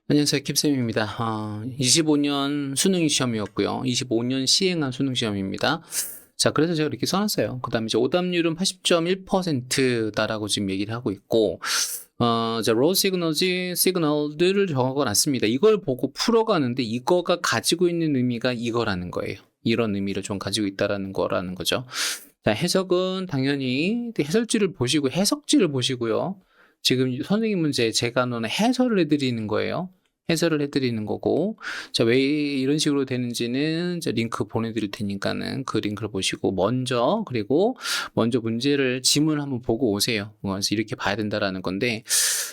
안녕하세요. 킵쌤입니다. 25년 수능 시험이었고요. 25년 시행한 수능 시험입니다. 자, 그래서 제가 이렇게 써놨어요. 그 다음에 이제 오답률은 80.1%다라고 지금 얘기를 하고 있고, 자, 로우 시그널들을 적어놨습니다. 이걸 보고 풀어가는데 이거가 가지고 있는 의미가 이거라는 거예요. 이런 의미를 좀 가지고 있다라는 거라는 거죠. 자, 해석은 당연히 해설지를 보시고 해석지를 보시고요. 지금 선생님 문제 제가 너는 해설을 해드리는 거예요. 해설을 해드리는 거고, 자, 왜 이런 식으로 되는지는 자, 링크 보내드릴 테니까는 그 링크를 보시고 그리고 먼저 문제를 지문을 한번 보고 오세요. 그래서 이렇게 봐야 된다라는 건데,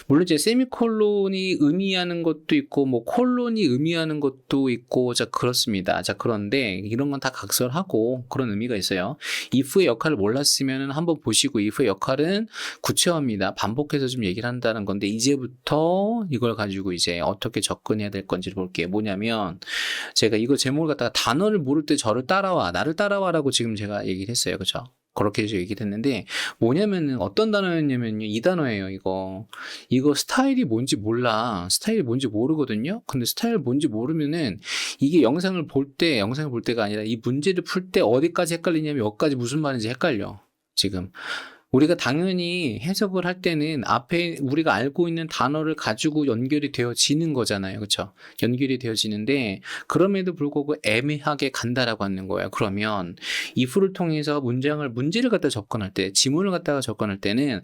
물론 이제 세미콜론이 의미하는 것도 있고 뭐 콜론이 의미하는 것도 있고 자 그렇습니다. 자 그런데 이런 건 다 각설하고 그런 의미가 있어요. if의 역할을 몰랐으면 한번 보시고 if의 역할은 구체화입니다. 반복해서 좀 얘기를 한다는 건데 이제부터 이걸 가지고 이제 어떻게 접근해야 될 건지를 볼게요. 뭐냐면 제가 이거 제목을 갖다가 단어를 모를 때 저를 따라와 나를 따라와라고 지금 제가 얘기를 했어요. 그죠? 그렇게 해서 얘기를 했는데 뭐냐면은 어떤 단어였냐면요. 이 단어예요. 이거 스타일이 뭔지 몰라. 스타일이 뭔지 모르거든요. 근데 스타일 뭔지 모르면은 이게 영상을 볼 때가 아니라 이 문제를 풀 때 어디까지 헷갈리냐면 여기까지 무슨 말인지 헷갈려. 지금. 우리가 당연히 해석을 할 때는 앞에 우리가 알고 있는 단어를 가지고 연결이 되어지는 거잖아요. 그렇죠? 연결이 되어지는데 그럼에도 불구하고 애매하게 간다라고 하는 거예요. 그러면 if를 통해서 문제를 갖다 접근할 때, 지문을 갖다가 접근할 때는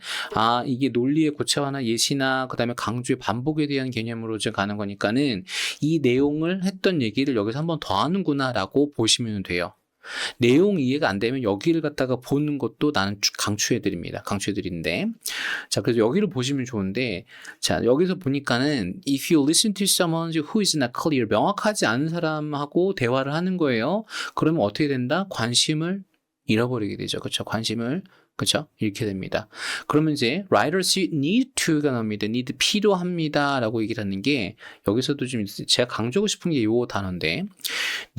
이게 논리의 고차화나 예시나 그다음에 강조의 반복에 대한 개념으로 좀 가는 거니까는 이 내용을 했던 얘기를 여기서 한번 더 하는구나라고 보시면 돼요. 내용 이해가 안 되면 여기를 갖다가 보는 것도 나는 강추해드립니다. 강추해드리는데. 자, 그래서 여기를 보시면 좋은데, 자, 여기서 보니까는, if you listen to someone who is not clear, 명확하지 않은 사람하고 대화를 하는 거예요. 그러면 어떻게 된다? 관심을 잃어버리게 되죠. 그렇죠? 관심을 그렇죠? 잃게 됩니다. 그러면 이제 writers need to가 나옵니다. need 필요합니다. 라고 얘기를 하는 게 여기서도 좀 제가 강조하고 싶은 게 이 단어인데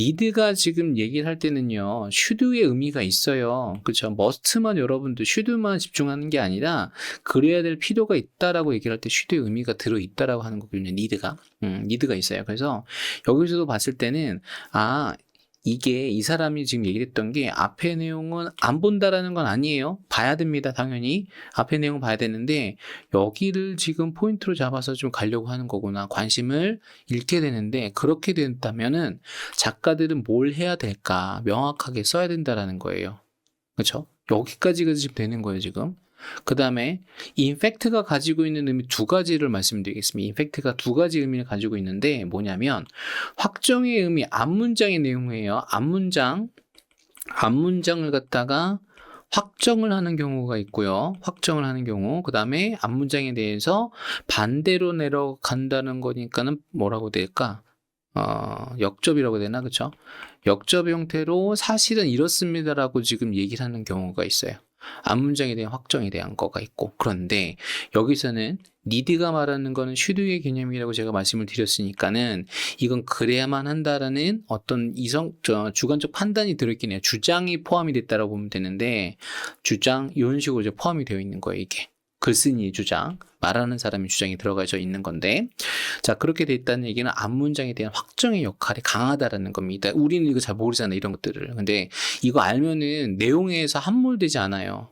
need가 지금 얘기를 할 때는요. should의 의미가 있어요. 그렇죠? must만 여러분들 should만 집중하는 게 아니라 그래야 될 필요가 있다라고 얘기를 할 때 should의 의미가 들어있다라고 하는 거거든요. need가 있어요. 그래서 여기서도 봤을 때는 이게 이 사람이 지금 얘기를 했던 게 앞의 내용은 안 본다라는 건 아니에요. 봐야 됩니다. 당연히. 앞의 내용 봐야 되는데 여기를 지금 포인트로 잡아서 좀 가려고 하는 거구나. 관심을 잃게 되는데 그렇게 된다면은 작가들은 뭘 해야 될까? 명확하게 써야 된다라는 거예요. 그렇죠? 여기까지가 지금 되는 거예요, 지금. 그 다음에 인팩트가 가지고 있는 의미 두 가지를 말씀드리겠습니다. 인팩트가 두 가지 의미를 가지고 있는데 뭐냐면 확정의 의미, 앞문장의 내용이에요. 앞문장을 갖다가 확정을 하는 경우가 있고요. 확정을 하는 경우. 그 다음에 앞문장에 대해서 반대로 내려간다는 거니까는 뭐라고 될까? 역접이라고 되나? 그쵸? 역접 형태로 사실은 이렇습니다라고 지금 얘기를 하는 경우가 있어요. 앞문장에 대한 확정에 대한 거가 있고. 그런데 여기서는 need가 말하는 거는 should의 개념이라고 제가 말씀을 드렸으니까는 이건 그래야만 한다라는 어떤 주관적 판단이 들어있긴 해요. 주장이 포함이 됐다라고 보면 되는데 주장 이런 식으로 이제 포함이 되어 있는 거예요. 이게. 글쓴이의 주장, 말하는 사람의 주장이 들어가져 있는 건데 자 그렇게 돼 있다는 얘기는 앞문장에 대한 확정의 역할이 강하다라는 겁니다. 우리는 이거 잘 모르잖아요. 이런 것들을. 근데 이거 알면은 내용에서 함몰되지 않아요.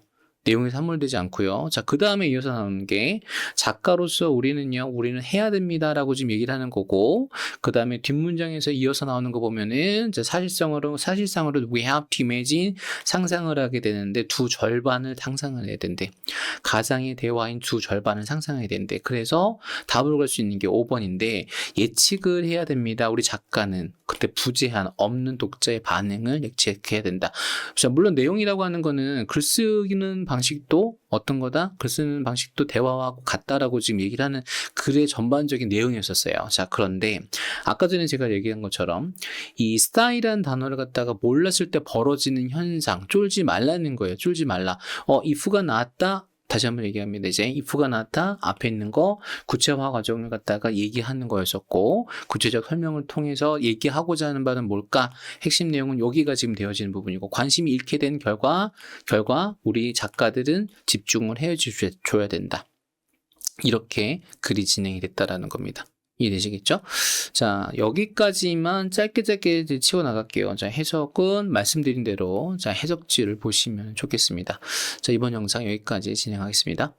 내용에서 함몰되지 않고요. 자, 그 다음에 이어서 나오는 게 작가로서 우리는 해야 됩니다라고 지금 얘기를 하는 거고 그 다음에 뒷문장에서 이어서 나오는 거 보면은 이제 사실상으로 we have to imagine 상상을 하게 되는데 두 절반을 상상을 해야 된대. 가상의 대화인 두 절반을 상상해야 된대. 그래서 답으로 갈 수 있는 게 5번인데 예측을 해야 됩니다. 우리 작가는 그때 부재한 없는 독자의 반응을 예측해야 된다. 자, 물론 내용이라고 하는 거는 글 쓰는 방식도 어떤 거다? 글 쓰는 방식도 대화하고 같다라고 지금 얘기를 하는 글의 전반적인 내용이었었어요. 자, 그런데 아까 전에 제가 얘기한 것처럼 이 스타일이라는 단어를 갖다가 몰랐을 때 벌어지는 현상, 쫄지 말라는 거예요. 쫄지 말라. if가 나왔다. 다시 한번 얘기합니다. 이제 if가 나왔다. 앞에 있는 거 구체화 과정을 갖다가 얘기하는 거였었고 구체적 설명을 통해서 얘기하고자 하는 바는 뭘까? 핵심 내용은 여기가 지금 되어지는 부분이고 관심이 잃게 된 결과 우리 작가들은 집중을 해줘야 된다. 이렇게 글이 진행이 됐다라는 겁니다. 이해되시겠죠? 자, 여기까지만 짧게 이제 치워 나갈게요. 자, 해석은 말씀드린 대로 자, 해석지를 보시면 좋겠습니다. 자, 이번 영상 여기까지 진행하겠습니다.